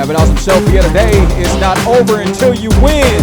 Have an awesome show for you today. It's not over until you win.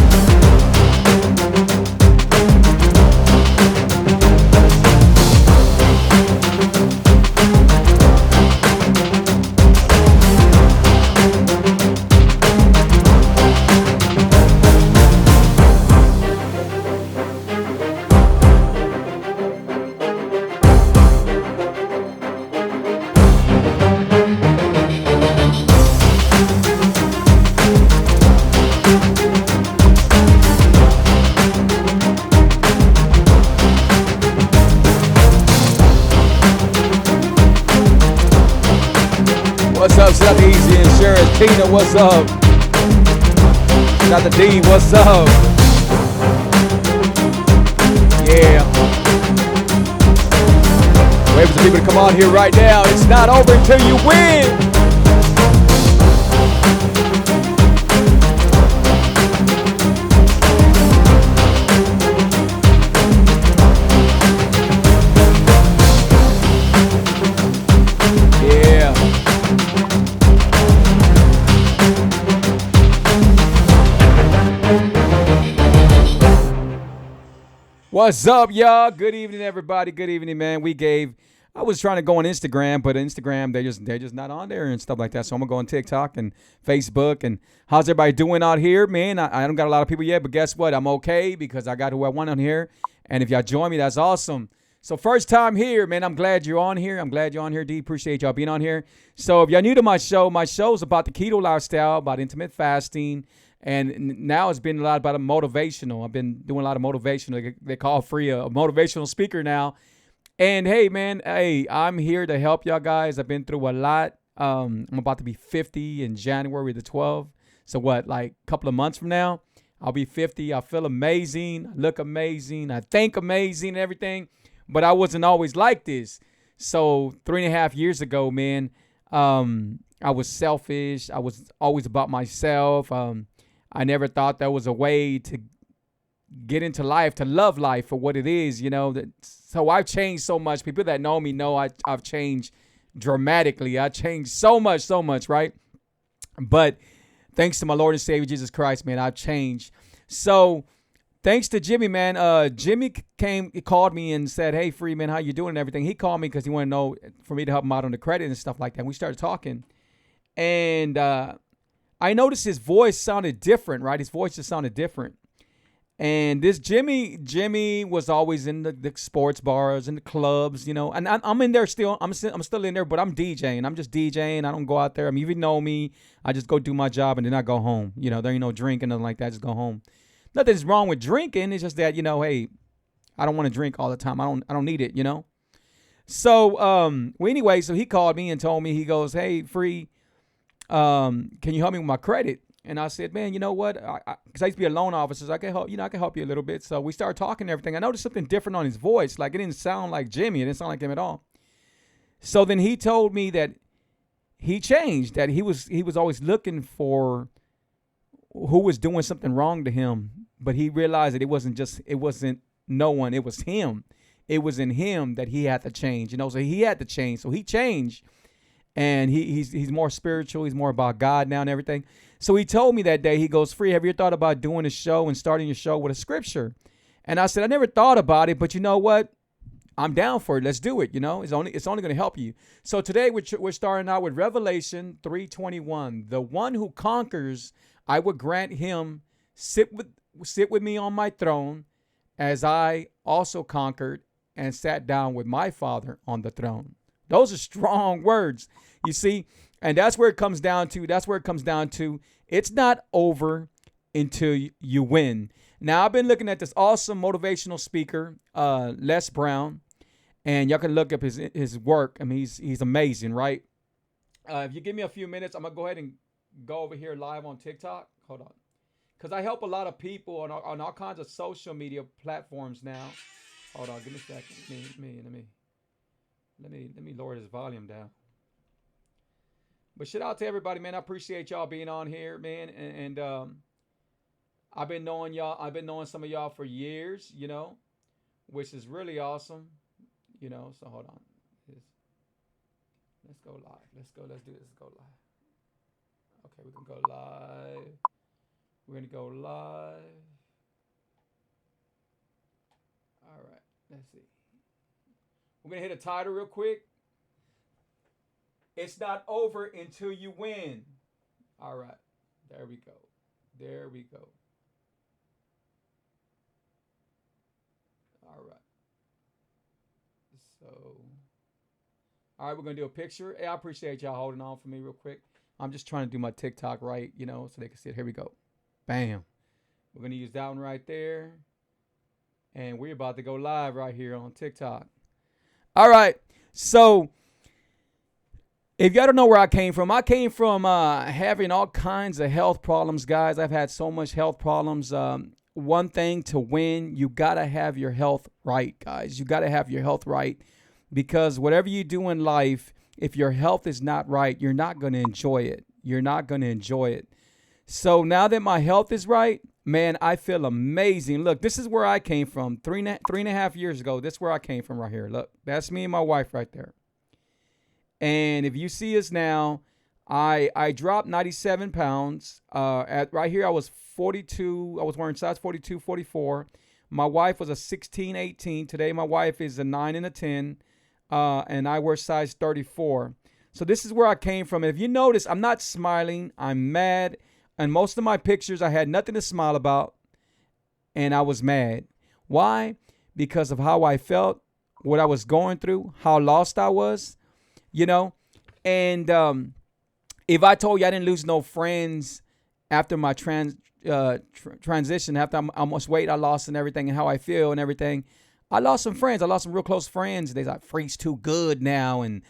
What's up? Shout out to Easy Insurance. Tina, what's up? Shout out to D, what's up? Yeah. Wait for the people to come on here right now. It's not over until you win. What's up, y'all? Good evening, everybody. Good evening, man. I was trying to go on Instagram, but Instagram, they're just not on there and stuff like that. So I'm gonna go on TikTok and Facebook. And how's everybody doing out here, man? I don't got a lot of people yet, but guess what? I'm okay because I got who I want on here. And if y'all join me, that's awesome. So first time here, man, I'm glad you're on here. I'm glad you're on here, D. Appreciate y'all being on here. So if y'all new to my show's about the keto lifestyle, about intermittent fasting. And now it's been a lot about a motivational. I've been doing a lot of motivational. They call free a motivational speaker now. And hey, man, I'm here to help y'all guys. I've been through a lot. I'm about to be 50 in January the 12th. So what, like a couple of months from now, I'll be 50. I feel amazing. I look amazing. I think amazing and everything. But I wasn't always like this. So 3.5 years ago, man, I was selfish. I was always about myself. I never thought there was a way to get into life, to love life for what it is, you know. So I've changed so much. People that know me know I've changed dramatically. I changed so much, right? But thanks to my Lord and Savior, Jesus Christ, man, I've changed. So thanks to Jimmy, man. Jimmy called me and said, hey, Free, man, how you doing and everything. He called me because he wanted to know for me to help him out on the credit and stuff like that. And we started talking. And I noticed his voice sounded different, right? His voice just sounded different. And this Jimmy was always in the sports bars and the clubs, you know. And I'm in there still. I'm still in there, but I'm DJing. I'm just DJing. I don't go out there. I mean, if you know me, I just go do my job and then I go home. You know, there ain't no drinking, nothing like that. I just go home. Nothing's wrong with drinking. It's just that, you know, hey, I don't want to drink all the time. I don't need it, you know. So, anyway, so he called me and told me, he goes, hey, Free, can you help me with my credit? And I said, man, you know what? Because I used to be a loan officer, so I can help. You know, I can help you a little bit. So we started talking and everything. I noticed something different on his voice. Like it didn't sound like Jimmy. It didn't sound like him at all. So then he told me that he changed. That he was always looking for who was doing something wrong to him, but he realized that it wasn't no one. It was him. It was in him that he had to change. You know, so he had to change. So he changed. And he's more spiritual. He's more about God now and everything. So he told me that day, he goes, Free, have you ever thought about doing a show and starting your show with a scripture? And I said, I never thought about it, but you know what? I'm down for it. Let's do it. You know, it's only going to help you. So today we're starting out with Revelation 3:21. The one who conquers, I will grant him sit with me on my throne, as I also conquered and sat down with my Father on the throne. Those are strong words, you see, and that's where it comes down to. It's not over until you win. Now, I've been looking at this awesome motivational speaker, Les Brown, and y'all can look up his work. I mean, he's amazing, right? If you give me a few minutes, I'm going to go ahead and go over here live on TikTok. Hold on. Because I help a lot of people on all kinds of social media platforms now. Hold on, give me a second. Let me lower this volume down. But shout out to everybody, man. I appreciate y'all being on here, man. And I've been knowing y'all. I've been knowing some of y'all for years, you know, which is really awesome, you know. So hold on. Let's go live. Let's do this. Let's go live. Okay, we can go live. We're gonna go live. All right, let's see. We're gonna hit a title real quick. It's not over until you win. All right, there we go. There we go. All right. So, all right, we're gonna do a picture. Hey, I appreciate y'all holding on for me real quick. I'm just trying to do my TikTok right, so they can see it. Here we go. Bam. We're gonna use that one right there, and we're about to go live right here on TikTok. All right. So, if y'all don't know where I came from having all kinds of health problems, guys. I've had so much health problems. One thing to win, you got to have your health right, guys. You got to have your health right, because whatever you do in life, if your health is not right, you're not going to enjoy it. You're not going to enjoy it. So now that my health is right, man, I feel amazing. Look, this is where I came from 3.5 years ago. This is where I came from right here. Look, that's me and my wife right there. And if you see us now, I dropped 97 pounds. At right here, I was 42. I was wearing size 42, 44. My wife was a 16, 18. Today, my wife is a 9 and a 10. And I wear size 34. So this is where I came from. And if you notice, I'm not smiling. I'm mad. And most of my pictures, I had nothing to smile about. And I was mad. Why? Because of how I felt, what I was going through, how lost I was. And if I told you I didn't lose no friends after my transition, after how much weight I lost and everything, and how I feel and everything, I lost some friends. I lost some real close friends. They're like, Free's too good now, and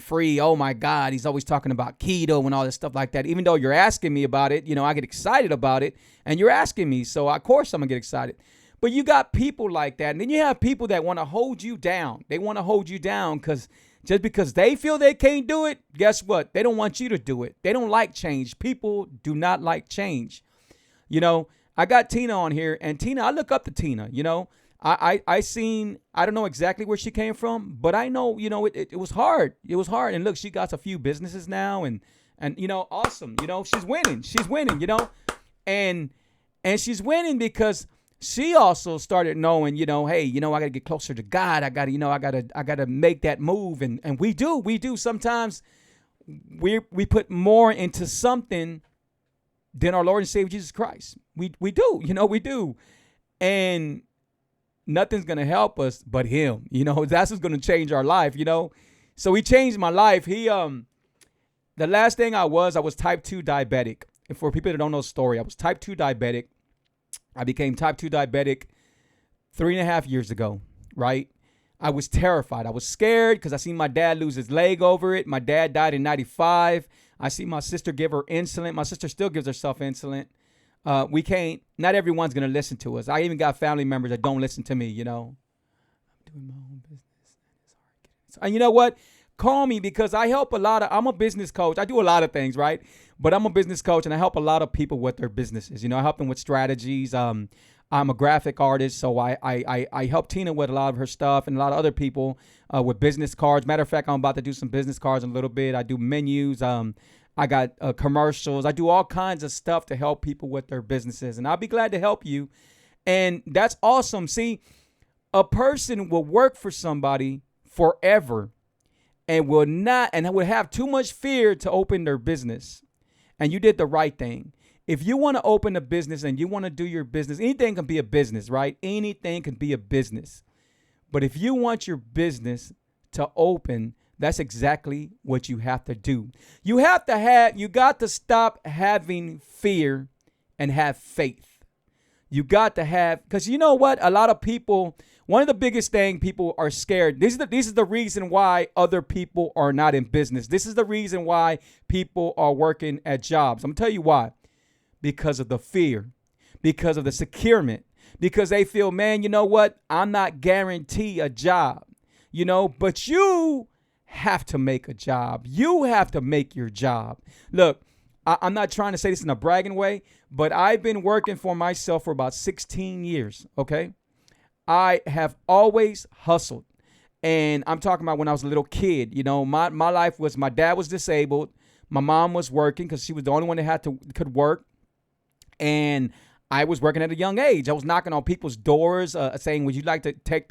Free, oh my God, he's always talking about keto and all this stuff like that. Even though you're asking me about it, I get excited about it, and you're asking me, so of course I'm gonna get excited. But you got people like that, and then you have people that want to hold you down. They want to hold you down just because they feel they can't do it, guess what? They don't want you to do it. They don't like change. People do not like change. I got Tina on here, and Tina, I look up to Tina. I don't know exactly where she came from, but I know, it was hard. It was hard. And look, she got a few businesses now, and awesome. She's winning. And she's winning because she also started knowing, hey, I got to get closer to God. I got to make that move. And we do. Sometimes we put more into something than our Lord and Savior Jesus Christ. We do, we do. And nothing's going to help us but him. That's what's going to change our life, So he changed my life. The last thing I was type 2 diabetic. And for people that don't know the story, I was type 2 diabetic. I became type 2 diabetic 3.5 years ago, right? I was terrified. I was scared because I seen my dad lose his leg over it. My dad died in 95. I see my sister give her insulin. My sister still gives herself insulin. Not everyone's going to listen to us. I even got family members that don't listen to me, I'm doing my own business. And you know what? Call me, because I help I'm a business coach. I do a lot of things, right? But I'm a business coach, and I help a lot of people with their businesses. I help them with strategies. I'm a graphic artist, so I help Tina with a lot of her stuff, and a lot of other people with business cards. Matter of fact, I'm about to do some business cards in a little bit. I do menus. I got commercials. I do all kinds of stuff to help people with their businesses, and I'll be glad to help you. And that's awesome. See, a person will work for somebody forever and will have too much fear to open their business. And you did the right thing. If you want to open a business and you want to do your business, anything can be a business, right? Anything can be a business. But if you want your business to open, that's exactly what you have to do. You got to stop having fear and have faith. You got to have, because you know what? A lot of people, one of the biggest thing, people are scared. This is the reason why other people are not in business. This is the reason why people are working at jobs. I'm going to tell you why. Because of the fear, because of the securement, because they feel, man, you know what? I'm not guaranteed a job, but you have to make a job. You have to make your job. Look, I'm not trying to say this in a bragging way, but I've been working for myself for about 16 years, okay? I have always hustled. And I'm talking about when I was a little kid. My life was, my dad was disabled. My mom was working because she was the only one that could work. And I was working at a young age. I was knocking on people's doors saying, would you like to take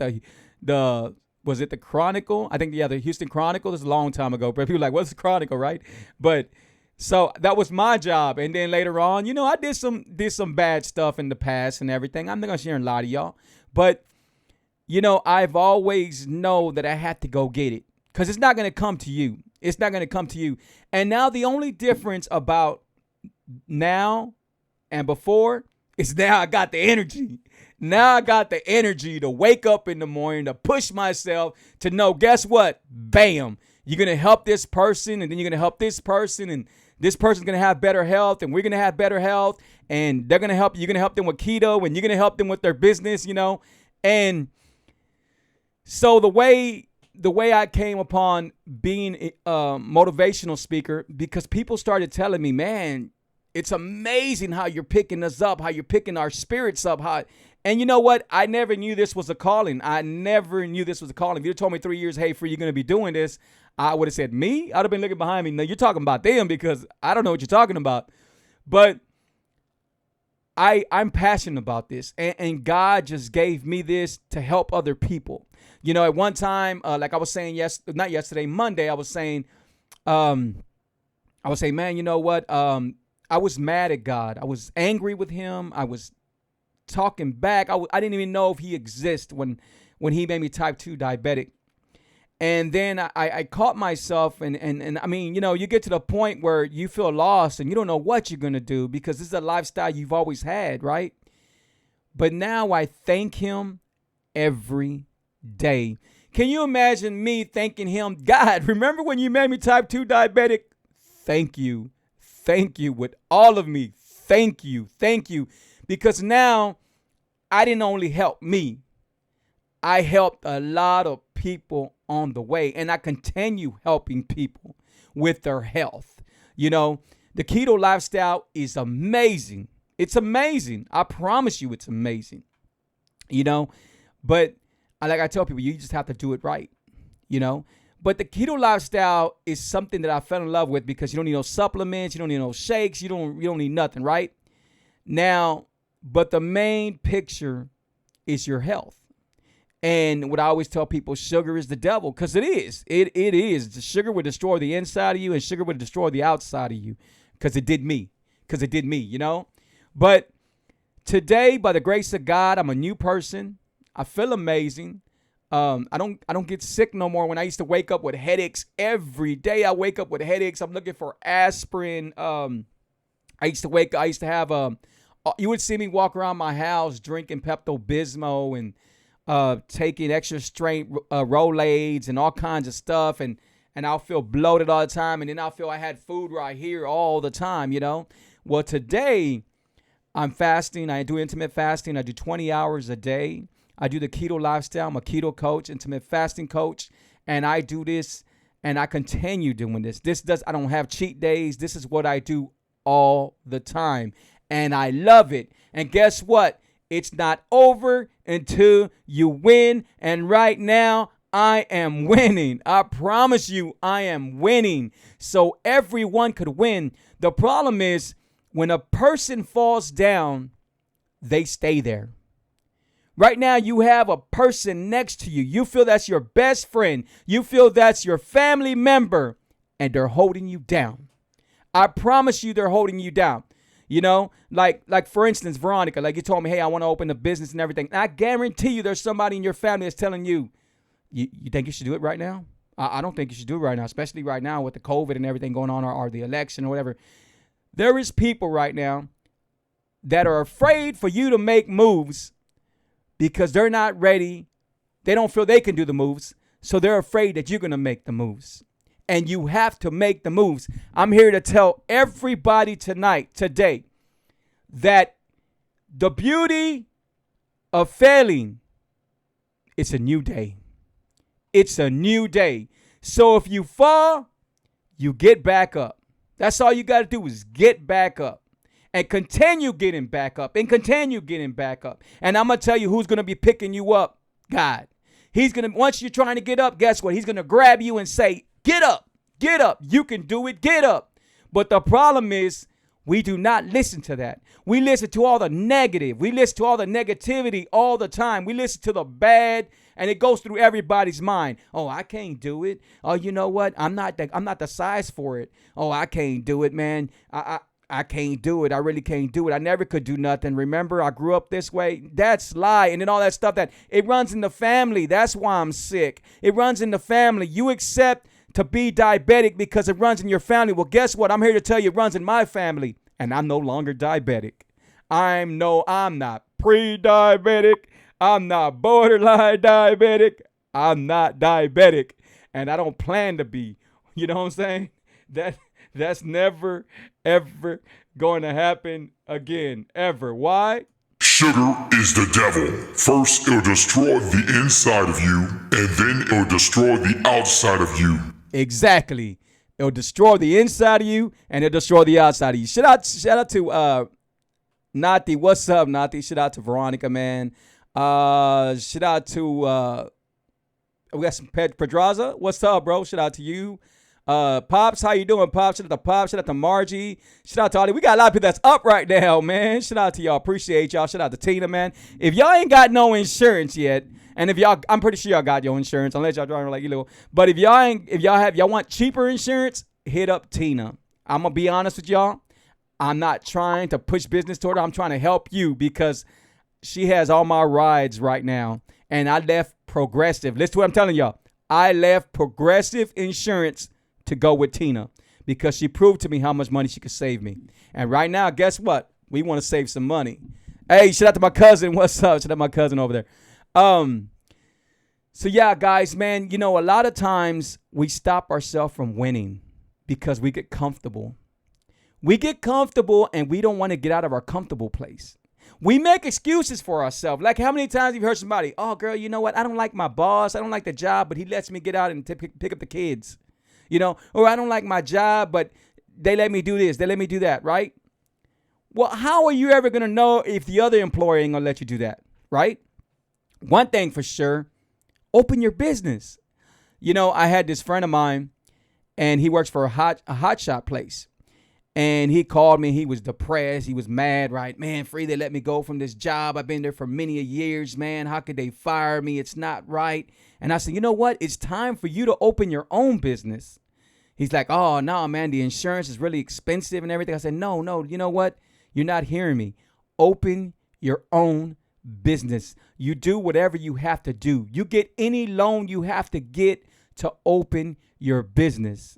was it the Chronicle? I think, the Houston Chronicle. This is a long time ago. But people were like, what's the Chronicle, right? But so that was my job. And then later on, I did some bad stuff in the past and everything. I'm not going to share a lot of y'all. But, I've always known that I had to go get it because it's not going to come to you. It's not going to come to you. And now the only difference about now and before is now I got the energy. Now I got the energy to wake up in the morning, to push myself, to know, guess what? Bam. You're going to help this person, and then you're going to help this person, and this person's going to have better health, and we're going to have better health, and they're going to help you. You're going to help them with keto, and you're going to help them with their business, And so the way I came upon being a motivational speaker, because people started telling me, man, it's amazing how you're picking us up, how you're picking our spirits up. And you know what? I never knew this was a calling. If you told me 3 years, hey, Free, you're going to be doing this, I would have said, me? I'd have been looking behind me. No, you're talking about them because I don't know what you're talking about. But I'm passionate about this. And God just gave me this to help other people. At one time, like I was saying, Monday, I was saying, man, you know what? I was mad at God. I was angry with him. I was talking back. I didn't even know if he exists when he made me type 2 diabetic. And then I caught myself and I mean, you get to the point where you feel lost and you don't know what you're going to do because this is a lifestyle you've always had, right? But now I thank him every day. Can you imagine me thanking him? God, remember when you made me type 2 diabetic? Thank you. Thank you with all of me. Thank you. Thank you. Because now I didn't only help me. I helped a lot of people on the way. And I continue helping people with their health. The keto lifestyle is amazing. It's amazing. I promise you it's amazing. But like I tell people, you just have to do it right. But the keto lifestyle is something that I fell in love with because you don't need no supplements, you don't need no shakes, you don't need nothing, right? Now, but the main picture is your health. And what I always tell people, sugar is the devil, because it is. It is. The sugar will destroy the inside of you, and sugar will destroy the outside of you, because it did me. But today, by the grace of God, I'm a new person. I feel amazing. I don't get sick no more. When I used to wake up with headaches every day, I wake up with headaches. I'm looking for aspirin. I used to have you would see me walk around my house drinking Pepto-Bismol and taking extra strength Rolaids and all kinds of stuff, and I'll feel bloated all the time, and then I'll feel I had food right here all the time. Well, today I'm fasting. I do intermittent fasting. I do 20 hours a day. I do the keto lifestyle. I'm a keto coach, intermittent fasting coach, and I do this, and I continue doing this. I don't have cheat days. This is what I do all the time, and I love it. And guess what? It's not over until you win, and right now I am winning. I promise you, I am winning. So everyone could win. The problem is when a person falls down, they stay there. Right now, you have a person next to you. You feel that's your best friend. You feel that's your family member, and they're holding you down. I promise you they're holding you down. Like for instance, Veronica, like you told me, hey, I want to open a business and everything. And I guarantee you there's somebody in your family that's telling you, you think you should do it right now? I don't think you should do it right now, especially right now with the COVID and everything going on or the election or whatever. There is people right now that are afraid for you to make moves because they're not ready. They don't feel they can do the moves. So they're afraid that you're going to make the moves. And you have to make the moves. I'm here to tell everybody today, that the beauty of failing, it's a new day. It's a new day. So if you fall, you get back up. That's all you got to do is get back up. And continue getting back up. And continue getting back up. And I'm going to tell you who's going to be picking you up. God. He's going to, once you're trying to get up, guess what? He's going to grab you and say, get up. Get up. You can do it. Get up. But the problem is we do not listen to that. We listen to all the negative. We listen to all the negativity all the time. We listen to the bad, and it goes through everybody's mind. Oh, I can't do it. Oh, you know what? I'm not the size for it. Oh, I can't do it, man. I can't do it. I really can't do it. I never could do nothing. Remember, I grew up this way. That's lie. And then all that stuff that it runs in the family. That's why I'm sick. It runs in the family. You accept to be diabetic because it runs in your family. Well, guess what? I'm here to tell you it runs in my family, and I'm no longer diabetic. I'm not pre-diabetic. I'm not borderline diabetic. I'm not diabetic, and I don't plan to be. You know what I'm saying? That's never, ever going to happen again, ever. Why? Sugar is the devil. First, it'll destroy the inside of you, and then it'll destroy the outside of you. Exactly. It'll destroy the inside of you, and it'll destroy the outside of you. Shout out to Nati. What's up, Nati? Shout out to Veronica, man. Shout out to we got some Pedraza. What's up, bro? Shout out to you. Pops, how you doing, Pops? Shout out to Pops. Shout out to Margie. Shout out to all. We got a lot of people that's up right now, man. Shout out to y'all. Appreciate y'all. Shout out to Tina, man. If y'all ain't got no insurance yet, and if y'all, I'm pretty sure y'all got your insurance, unless y'all driving like you little. But if y'all want cheaper insurance, hit up Tina. I'm gonna be honest with y'all. I'm not trying to push business toward her. I'm trying to help you because she has all my rides right now, and I left Progressive. Listen to what I'm telling y'all. I left Progressive Insurance to go with Tina because she proved to me how much money she could save me. And right now, guess what? We want to save some money. Hey, shout out to my cousin. What's up? Shout out to my cousin over there. So yeah, guys, man, you know, a lot of times we stop ourselves from winning because we get comfortable. We get comfortable and we don't want to get out of our comfortable place. We make excuses for ourselves. Like how many times have you heard somebody, oh, girl, you know what? I don't like my boss. I don't like the job, but he lets me get out and pick up the kids. You know, or I don't like my job, but they let me do this. They let me do that, right? Well, how are you ever going to know if the other employer ain't going to let you do that, right? One thing for sure, open your business. You know, I had this friend of mine, and he works for a hot shot place. And he called me. He was depressed. He was mad, right? Man, Free, they let me go from this job. I've been there for many years, man. How could they fire me? It's not right. And I said, you know what? It's time for you to open your own business. He's like, oh, no, man, the insurance is really expensive and everything. I said, no, you know what? You're not hearing me. Open your own business. You do whatever you have to do. You get any loan you have to get to open your business.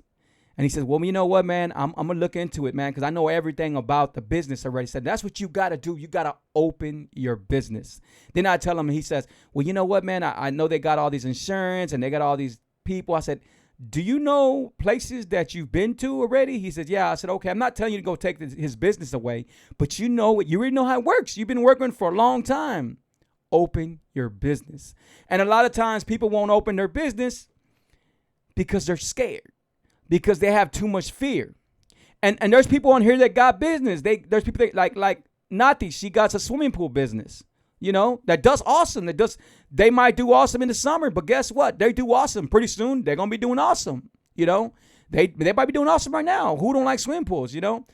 And he says, well, you know what, man, I'm going to look into it, man, because I know everything about the business already. Said, that's what you got to do. You got to open your business. Then I tell him, he says, well, you know what, man, I know they got all these insurance and they got all these people. I said, do you know places that you've been to already? He said, yeah. I said, okay, I'm not telling you to go take his business away, but you know what? You already know how it works. You've been working for a long time. Open your business. And a lot of times people won't open their business because they're scared. Because they have too much fear. And there's people on here that got business. There's people that, like Nati, she got a swimming pool business, you know, that does awesome. They might do awesome in the summer, but guess what? They do awesome. Pretty soon, they're going to be doing awesome, you know. They might be doing awesome right now. Who don't like swimming pools, you know?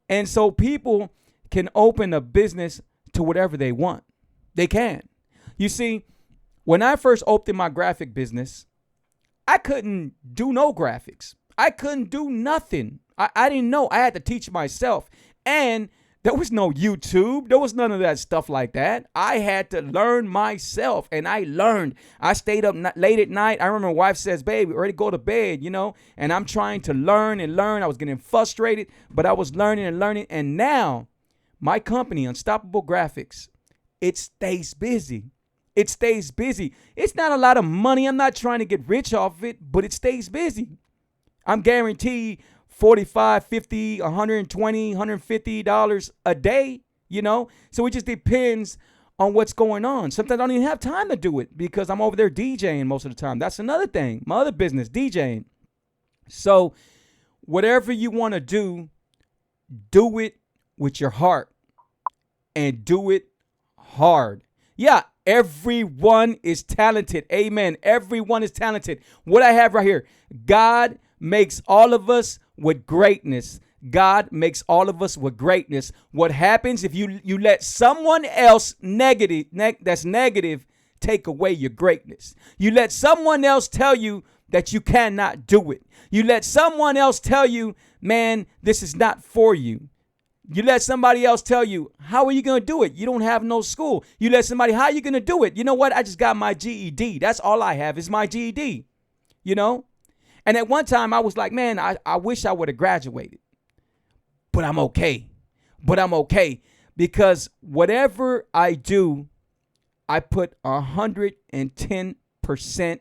And so people can open a business to whatever they want. They can. You see, when I first opened my graphic business, I couldn't do no graphics. I couldn't do nothing. I didn't know. I had to teach myself. And there was no YouTube. There was none of that stuff like that. I had to learn myself. And I learned. I stayed up late at night. I remember my wife says, baby, ready to go to bed, you know. And I'm trying to learn and learn. I was getting frustrated, but I was learning and learning. And now my company, Unstoppable Graphics, it stays busy. It stays busy. It's not a lot of money. I'm not trying to get rich off of it, but it stays busy. I'm guaranteed $45, $50, $120, $150 a day, you know? So it just depends on what's going on. Sometimes I don't even have time to do it because I'm over there DJing most of the time. That's another thing. My other business, DJing. So whatever you want to do it with your heart and do it hard. Yeah, everyone is talented. Amen. Everyone is talented. What I have right here, God makes all of us with greatness. God makes all of us with greatness. What happens if you let someone else that's negative take away your greatness? You let someone else tell you that you cannot do it. You let someone else tell you, man, this is not for you. You let somebody else tell you, how are you going to do it? You don't have no school. You let somebody, how are you going to do it? You know what? I just got my GED. That's all I have is my GED, you know? And at one time I was like, man, I wish I would have graduated, but I'm okay. Because whatever I do, I put 110%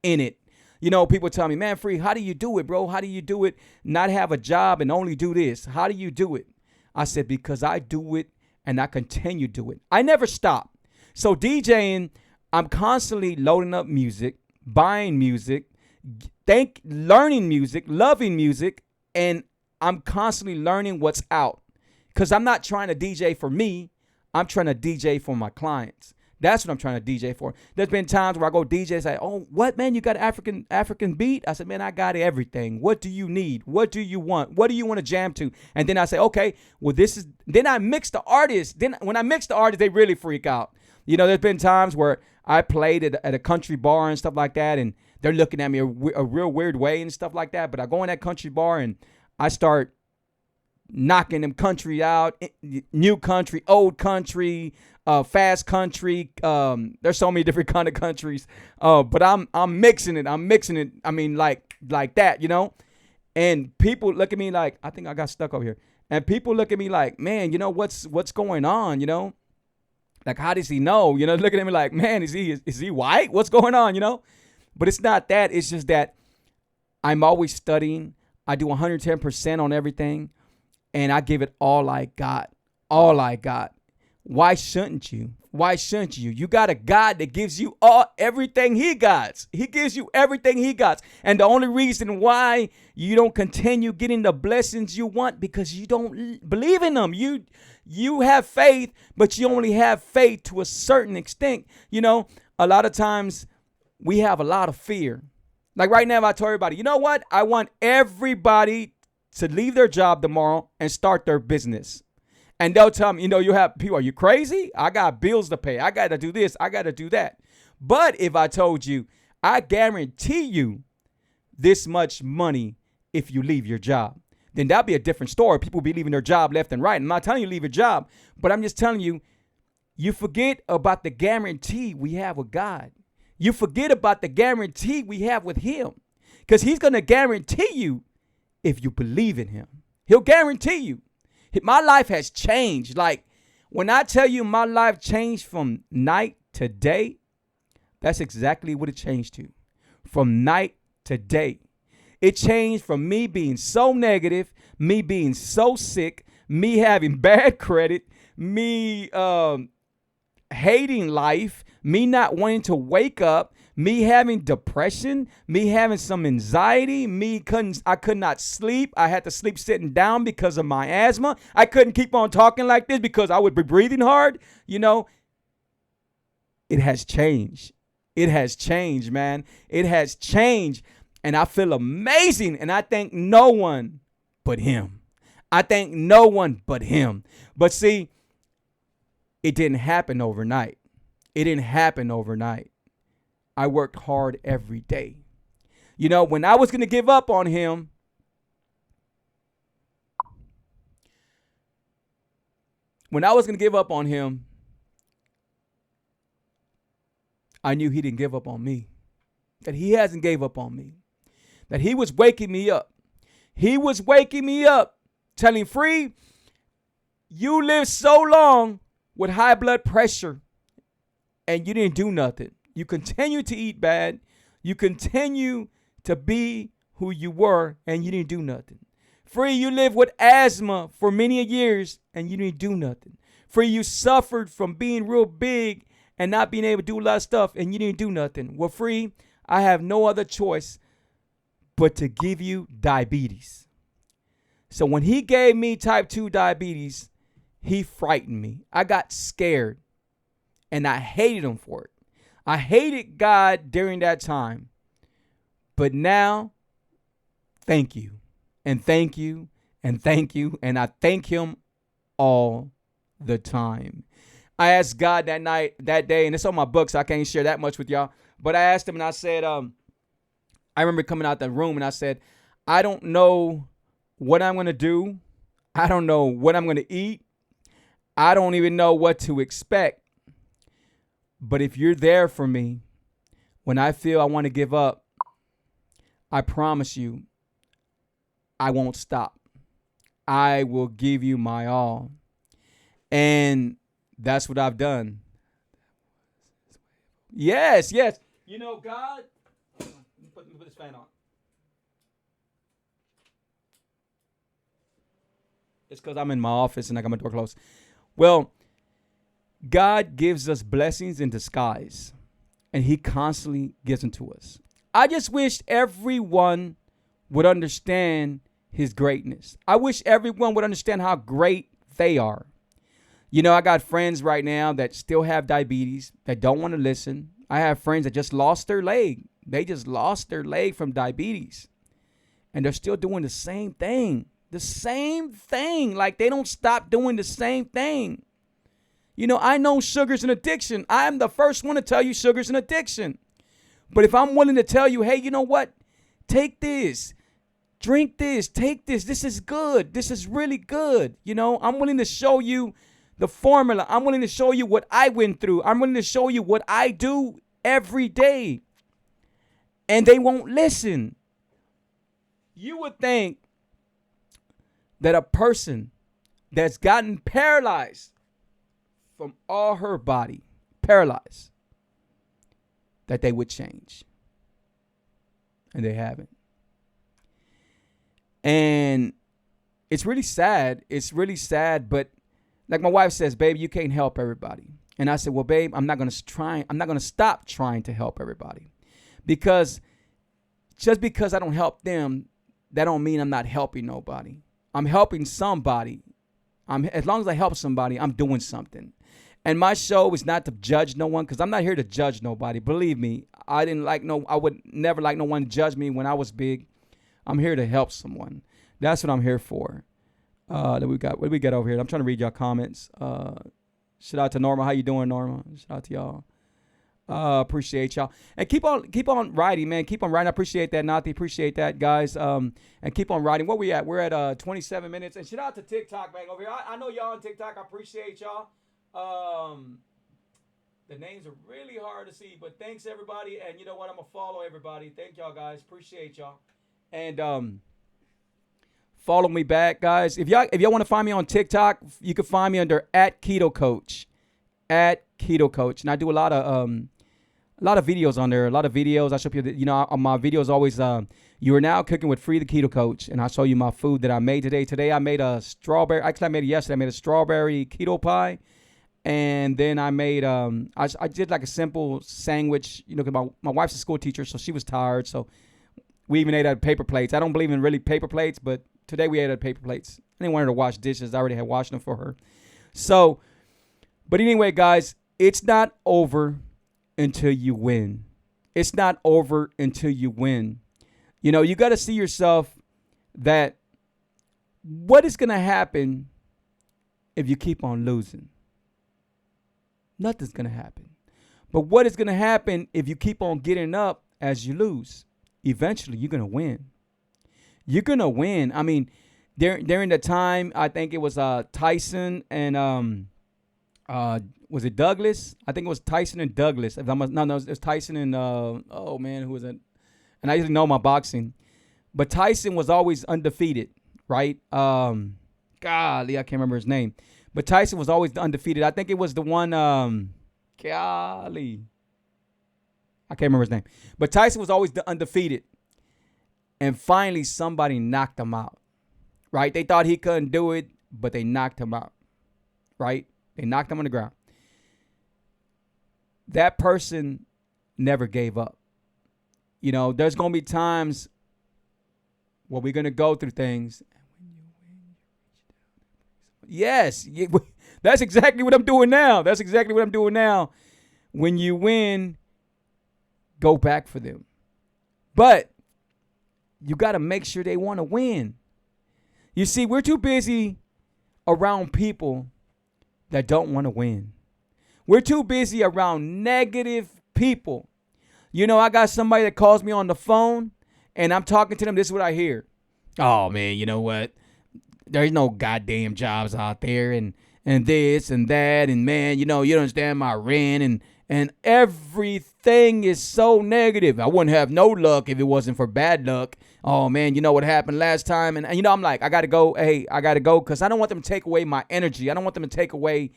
in it. You know, people tell me, man, Free, how do you do it, bro? How do you do it? Not have a job and only do this. How do you do it? I said, because I do it and I continue to do it. I never stop. So DJing, I'm constantly loading up music, buying music, learning music, loving music, and I'm constantly learning what's out. Because I'm not trying to DJ for me. I'm trying to DJ for my clients. That's what I'm trying to DJ for. There's been times where I go DJ and say, oh, what, man, you got African beat? I said, man, I got everything. What do you need? What do you want? What do you want to jam to? And then I say, okay, well, then I mix the artists. Then when I mix the artists, they really freak out. You know, there's been times where I played at a country bar and stuff like that, and they're looking at me a real weird way and stuff like that. But I go in that country bar and I start knocking them country out, new country, old country, fast country. There's so many different kind of countries. But I'm mixing it. I mean, like that, you know. And people look at me like, I think I got stuck over here. And people look at me like, man, you know, what's going on, you know? Like, how does he know? You know, looking at me like, man, is he white? What's going on, you know? But it's not that. It's just that I'm always studying. I do 110% on everything. And I give it all I got. All I got. Why shouldn't you? Why shouldn't you? You got a God that gives you everything he got. He gives you everything he got. And the only reason why you don't continue getting the blessings you want, because you don't believe in them. You have faith, but you only have faith to a certain extent. You know, a lot of times we have a lot of fear. Like right now, if I told everybody, you know what? I want everybody to leave their job tomorrow and start their business. And they'll tell me, you know, you have people, are you crazy? I got bills to pay. I got to do this. I got to do that. But if I told you, I guarantee you this much money if you leave your job, then that'd be a different story. People be leaving their job left and right. I'm not telling you leave your job, but I'm just telling you, you forget about the guarantee we have with God. You forget about the guarantee we have with him, because he's going to guarantee you if you believe in him. He'll guarantee you. My life has changed. Like when I tell you my life changed from night to day, that's exactly what it changed to. From night to day. It changed from me being so negative, me being so sick, me having bad credit, me hating life, me not wanting to wake up, me having depression, me having some anxiety, I could not sleep. I had to sleep sitting down because of my asthma. I couldn't keep on talking like this because I would be breathing hard. You know, it has changed. It has changed, man. It has changed. And I feel amazing. And I thank no one but him. I thank no one but him. But see, it didn't happen overnight. It didn't happen overnight. I worked hard every day. You know, when I was going to give up on him, I knew he didn't give up on me. That he hasn't gave up on me. That he was waking me up. He was waking me up, telling Free, you lived so long with high blood pressure and you didn't do nothing. You continue to eat bad. You continue to be who you were, and you didn't do nothing. Free, you lived with asthma for many years, and you didn't do nothing. Free, you suffered from being real big and not being able to do a lot of stuff, and you didn't do nothing. Well, Free, I have no other choice but to give you diabetes. So when he gave me type 2 diabetes, he frightened me. I got scared, and I hated him for it. I hated God during that time. But now, thank you. And thank you. and thank you. And I thank him all the time. I asked God that day, and it's on my book, so I can't share that much with y'all. But I asked him and I said, I remember coming out the room and I said, I don't know what I'm going to do. I don't know what I'm going to eat. I don't even know what to expect. But if you're there for me when I feel I want to give up, I promise you, I won't stop. I will give you my all. And that's what I've done. Yes, yes. You know, God, let me put this fan on. It's because I'm in my office and I got my door closed. Well, God gives us blessings in disguise, and he constantly gives them to us. I just wish everyone would understand his greatness. I wish everyone would understand how great they are. You know, I got friends right now that still have diabetes, that don't want to listen. I have friends that just lost their leg. They just lost their leg from diabetes, and they're still doing the same thing. The same thing. Like, they don't stop doing the same thing. You know, I know sugar's an addiction. I'm the first one to tell you sugar's an addiction. But if I'm willing to tell you, hey, you know what? Take this. Drink this. Take this. This is good. This is really good. You know, I'm willing to show you the formula. I'm willing to show you what I went through. I'm willing to show you what I do every day. And they won't listen. You would think that a person that's gotten paralyzed from all her body, paralyzed, that they would change. And they haven't. And it's really sad. It's really sad. But like my wife says, baby, you can't help everybody. And I said, well, babe, I'm not going to stop trying to help everybody. Because just because I don't help them, that don't mean I'm not helping nobody. I'm helping somebody. As long as I help somebody, I'm doing something. And my show is not to judge no one, because I'm not here to judge nobody. Believe me, I would never like no one to judge me when I was big. I'm here to help someone. That's what I'm here for. What do we got over here? I'm trying to read y'all comments. Shout out to Norma. How you doing, Norma? Shout out to y'all. Appreciate y'all. And keep on writing, man. Keep on writing. I appreciate that, Nati. Appreciate that, guys. And keep on writing. Where we at? We're at 27 minutes. And shout out to TikTok, man, over here. I know y'all on TikTok. I appreciate y'all. The names are really hard to see, but thanks everybody. And you know what? I'm gonna follow everybody. Thank y'all, guys. Appreciate y'all. And follow me back, guys. If y'all want to find me on TikTok, you can find me under @KetoCoach. @KetoCoach. And I do a lot of videos on there. A lot of videos. I show you, on my videos always, you are now cooking with Free the Keto Coach. And I show you my food that I made today. Today I made a strawberry. Actually, I made it yesterday. I made a strawberry keto pie. And then I made, I did like a simple sandwich, because my wife's a school teacher, so she was tired. So we even ate out of paper plates. I don't believe in really paper plates, but today we ate out of paper plates. I didn't want her to wash dishes. I already had washed them for her. So, but anyway, guys, it's not over until you win. It's not over until you win. You got to see yourself that what is going to happen if you keep on losing? Nothing's going to happen. But what is going to happen if you keep on getting up as you lose? Eventually, you're going to win. You're going to win. I mean, during the time, I think it was Tyson and was it Douglas? I think it was Tyson and Douglas. No, it was Tyson and, who was it? And I usually know my boxing. But Tyson was always undefeated, right? Golly, I can't remember his name. But Tyson was always undefeated. I think it was the one, golly. I can't remember his name. But Tyson was always the undefeated. And finally, somebody knocked him out, right? They thought he couldn't do it, but they knocked him out, right? They knocked him on the ground. That person never gave up. There's going to be times where we're going to go through things. Yes, that's exactly what I'm doing now. That's exactly what I'm doing now. When you win, go back for them. But you got to make sure they want to win. You see, we're too busy around people that don't want to win. We're too busy around negative people. You know, I got somebody that calls me on the phone and I'm talking to them. This is what I hear. Oh, man, you know what? There's no goddamn jobs out there and this and that. And, man, you know, you don't understand my rent and everything is so negative. I wouldn't have no luck if it wasn't for bad luck. Oh, man, you know what happened last time? And you know, I'm like, I got to go. Hey, I got to go because I don't want them to take away my energy. I don't want them to take away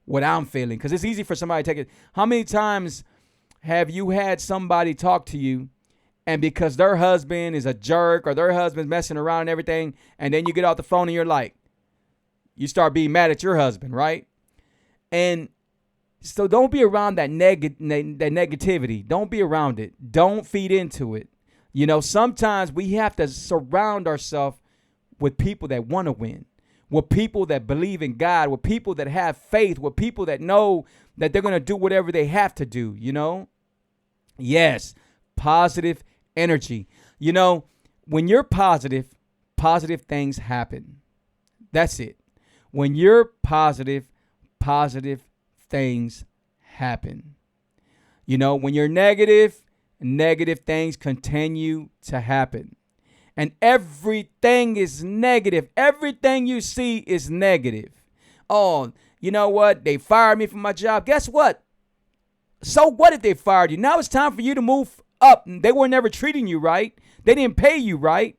what I'm feeling because it's easy for somebody to take it. How many times have you had somebody talk to you and because their husband is a jerk or their husband's messing around and everything, and then you get off the phone and you're like, you start being mad at your husband, right? And so don't be around that negativity. Don't be around it. Don't feed into it. You know, sometimes we have to surround ourselves with people that want to win, with people that believe in God, with people that have faith, with people that know that they're going to do whatever they have to do, you know? Yes, positive energy. You know, when you're positive, positive things happen. That's it. When you're positive, positive things happen. You know, when you're negative, negative things continue to happen. And everything is negative. Everything you see is negative. Oh, you know what? They fired me from my job. Guess what? So what if they fired you? Now it's time for you to move up. They were never treating you right. They didn't pay you right.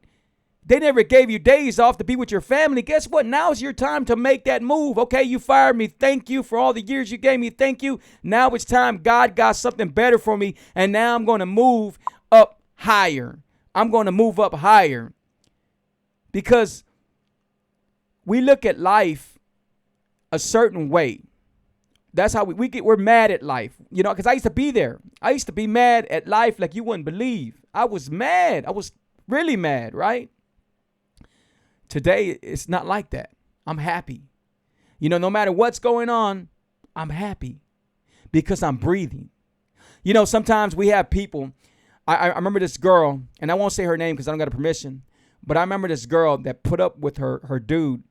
They never gave you days off to be with your family. Guess what? Now is your time to make that move. Okay, you fired me. Thank you for all the years you gave me. Thank you. Now it's time. God got something better for me. And now I'm going to move up higher. I'm going to move up higher. Because we look at life a certain way. That's how we're mad at life. You know, because I used to be there. I used to be mad at life like you wouldn't believe. I was mad. I was really mad, right? Today, it's not like that. I'm happy. You know, no matter what's going on, I'm happy because I'm breathing. You know, sometimes we have people. I remember this girl, and I won't say her name because I don't got a permission, but I remember this girl that put up with her dude.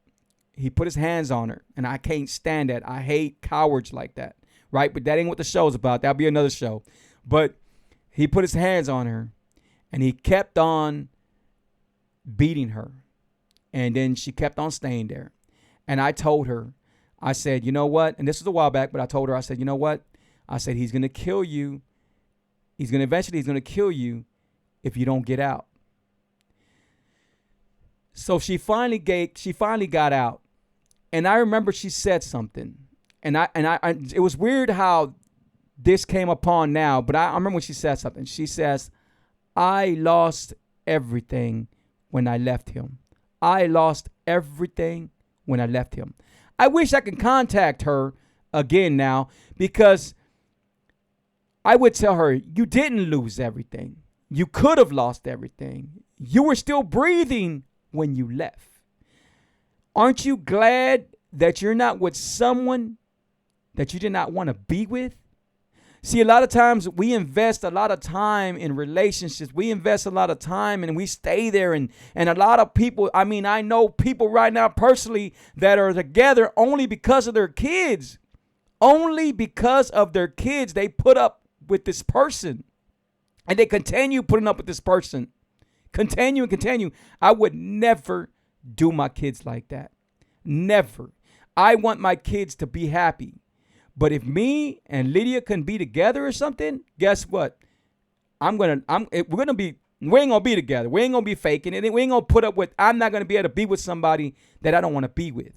He put his hands on her, and I can't stand that. I hate cowards like that, right? But that ain't what the show's about. That'll be another show. But he put his hands on her, and he kept on beating her. And then she kept on staying there. And I told her, I said, you know what? And this was a while back, but I told her, I said, you know what? I said, he's going to kill you. He's going to kill you if you don't get out. So she finally got out. And I remember she said something. And it was weird how this came upon now, but I remember when she said something. She says, I lost everything when I left him. I lost everything when I left him. I wish I could contact her again now because I would tell her, you didn't lose everything. You could have lost everything. You were still breathing when you left. Aren't you glad that you're not with someone that you did not want to be with? See, a lot of times we invest a lot of time in relationships. We invest a lot of time and we stay there. And a lot of people, I mean, I know people right now personally that are together only because of their kids. Only because of their kids, they put up with this person. And they continue putting up with this person. Continue and continue. I would never do my kids like that. Never. I want my kids to be happy. But if me and Lydia can be together or something, guess what? We ain't gonna be together. We ain't gonna be faking it. We ain't gonna put up with. I'm not gonna be able to be with somebody that I don't want to be with,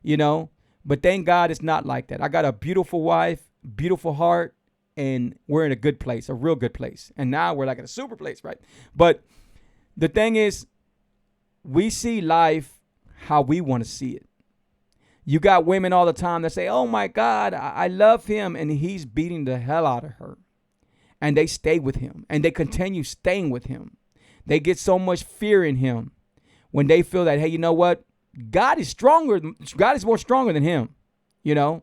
you know. But thank God it's not like that. I got a beautiful wife, beautiful heart, and we're in a good place, a real good place. And now we're like in a super place, right? But the thing is, we see life how we want to see it. You got women all the time that say, oh, my God, I love him. And he's beating the hell out of her. And they stay with him. And they continue staying with him. They get so much fear in him when they feel that, hey, you know what? God is stronger. God is more stronger than him, you know.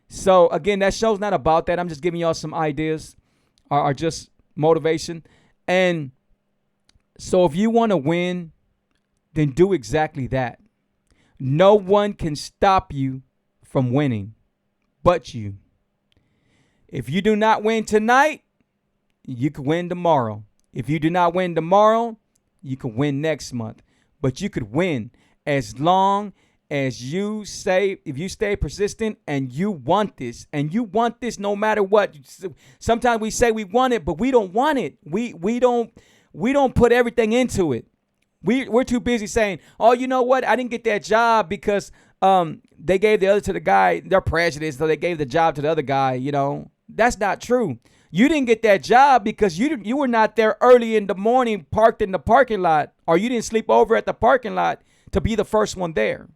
So, again, that show's not about that. I'm just giving y'all some ideas or just motivation. And so if you want to win, then do exactly that. No one can stop you from winning but you. If you do not win tonight, you can win tomorrow. If you do not win tomorrow, you can win next month. But you could win as long as you say, if you stay persistent and you want this no matter what. Sometimes we say we want it, but we don't want it. We don't put everything into it. We're too busy saying, oh, you know what? I didn't get that job because they gave the other to the guy. They're prejudiced, so they gave the job to the other guy. You know, that's not true. You didn't get that job because you were not there early in the morning, parked in the parking lot, or you didn't sleep over at the parking lot to be the first one there.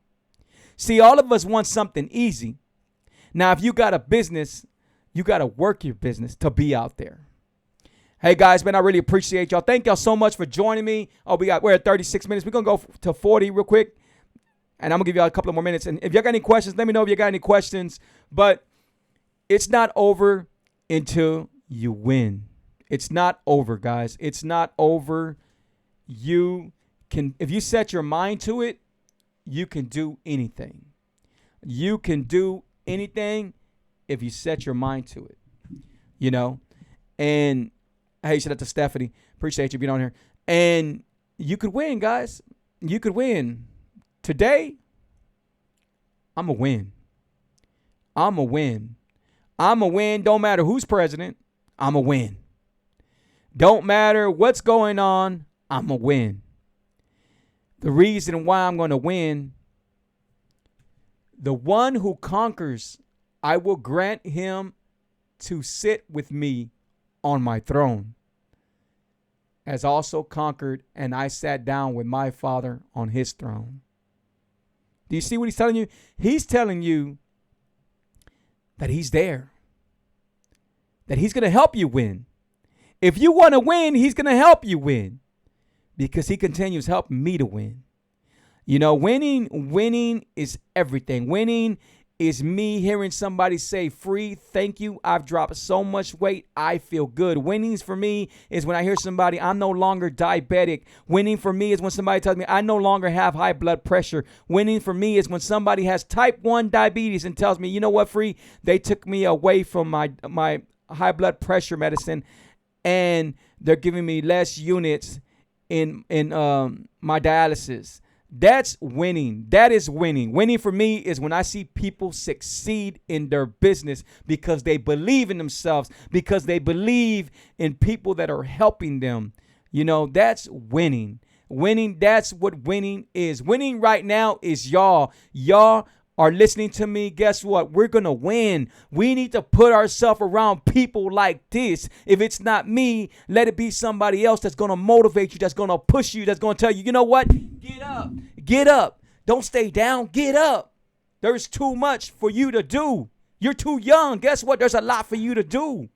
See, all of us want something easy. Now, if you got a business, you got to work your business to be out there. Hey, guys, man, I really appreciate y'all. Thank y'all so much for joining me. Oh, we're at 36 minutes. We're going to go to 40 real quick, and I'm going to give y'all a couple of more minutes. And if y'all got any questions, let me know if you got any questions. But it's not over until you win. It's not over, guys. It's not over. If you set your mind to it, you can do anything. You can do anything if you set your mind to it. You know? And hey, shout out to Stephanie. Appreciate you being on here. And you could win, guys. You could win. Today, I'm a win. I'm a win. I'm a win. Don't matter who's president. I'm a win. Don't matter what's going on. I'm a win. The reason why I'm going to win, the one who conquers, I will grant him to sit with me on my throne, has also conquered, and I sat down with my Father on his throne. Do you see what he's telling you? He's telling you that he's there, that he's going to help you win. If you want to win, he's going to help you win because he continues helping me to win. You know, winning is everything. Winning is me hearing somebody say, free, thank you. I've dropped so much weight. I feel good. Winnings for me is when I hear somebody, I'm no longer diabetic. Winning for me is when somebody tells me I no longer have high blood pressure. Winning for me is when somebody has type 1 diabetes and tells me, you know what, free, they took me away from my high blood pressure medicine and they're giving me less units in my dialysis. That's winning. That is winning. Winning for me is when I see people succeed in their business because they believe in themselves, because they believe in people that are helping them. You know, that's winning. Winning, that's what winning is. Winning right now is y'all. Y'all are listening to me. Guess what? We're going to win. We need to put ourselves around people like this. If it's not me, let it be somebody else that's going to motivate you, that's going to push you, that's going to tell you, you know what? Get up. Get up. Don't stay down. Get up. There's too much for you to do. You're too young. Guess what? There's a lot for you to do.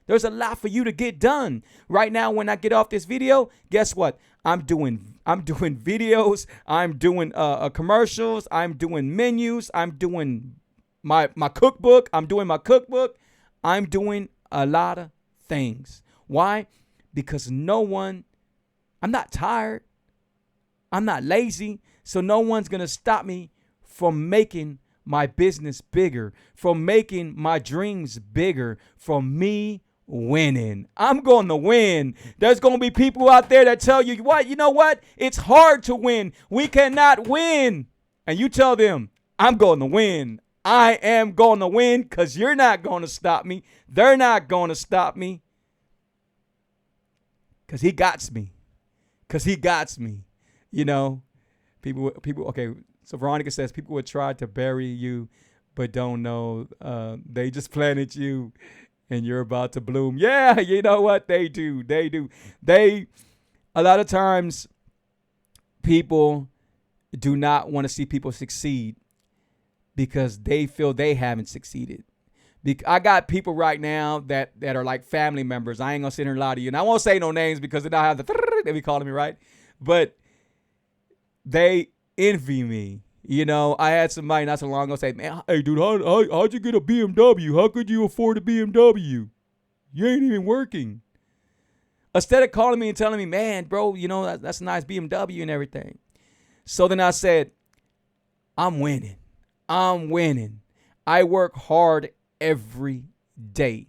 There's a lot for you to get done. Right now, when I get off this video, guess what? I'm doing videos. I'm doing commercials. I'm doing menus. I'm doing my cookbook. I'm doing a lot of things. Why? Because I'm not tired. I'm not lazy. So no one's going to stop me from making my business bigger, from making my dreams bigger, from me winning. I'm going to win. There's going to be people out there that tell you, what? You know what? It's hard to win. We cannot win. And you tell them, I'm going to win. I am going to win because you're not going to stop me. They're not going to stop me because he got me. Because he got me. You know, people. Okay, so Veronica says people would try to bury you, but don't know they just planted you and you're about to bloom. Yeah, you know what? They do. A lot of times people do not want to see people succeed because they feel they haven't succeeded. I got people right now that are like family members. I ain't going to sit here and lie to you. And I won't say no names because then I have they be calling me, right? But they envy me. You know, I had somebody not so long ago say, man, hey, dude, how'd you get a BMW? How could you afford a BMW? You ain't even working. Instead of calling me and telling me, man, bro, you know, that's a nice BMW and everything. So then I said, I'm winning. I'm winning. I work hard every day.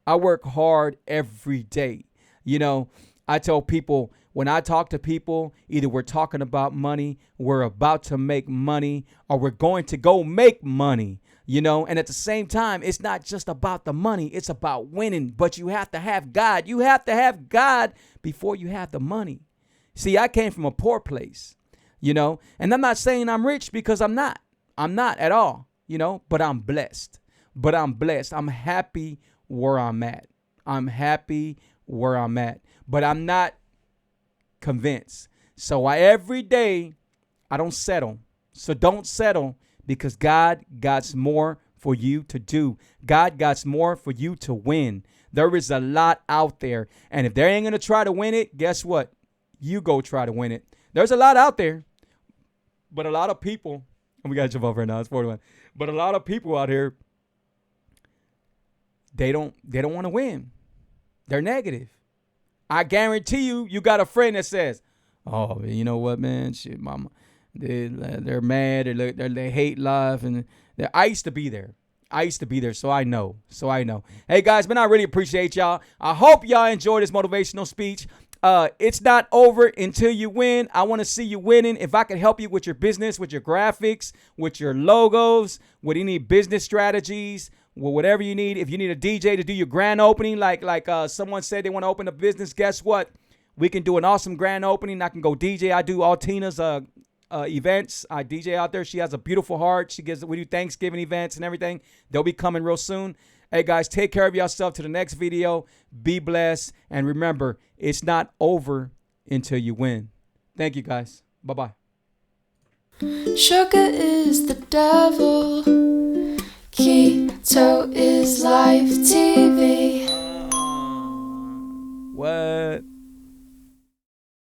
I work hard every day. You know, I tell people, when I talk to people, either we're talking about money, we're about to make money, or we're going to go make money, you know. And at the same time, it's not just about the money, it's about winning. But you have to have God. You have to have God before you have the money. See, I came from a poor place, you know, and I'm not saying I'm rich, because I'm not. I'm not at all, you know, but I'm blessed. But I'm blessed. I'm happy where I'm at. I'm happy where I'm at. But I'm not convinced. So every day, I don't settle. So don't settle, because God got more for you to do. God got more for you to win. There is a lot out there. And if they ain't going to try to win it, guess what? You go try to win it. There's a lot out there. But a lot of people, and we got to jump off right now. It's 41. But a lot of people out here, they don't want to win. They're negative. I guarantee you got a friend that says, "Oh, you know what, man? Shit, mama, they're mad. They hate life." And I used to be there. So I know. Hey, guys, man, I really appreciate y'all. I hope y'all enjoyed this motivational speech. It's not over until you win. I want to see you winning. If I can help you with your business, with your graphics, with your logos, with any business strategies, well, whatever you need. If you need a DJ to do your grand opening, like someone said they want to open a business, guess what? We can do an awesome grand opening. I can go DJ. I do all Tina's events. I DJ out there. She has a beautiful heart. We do Thanksgiving events and everything. They'll be coming real soon. Hey, guys, take care of yourself to the next video. Be blessed. And remember, it's not over until you win. Thank you, guys. Bye-bye. Sugar is the devil. Keto is life TV.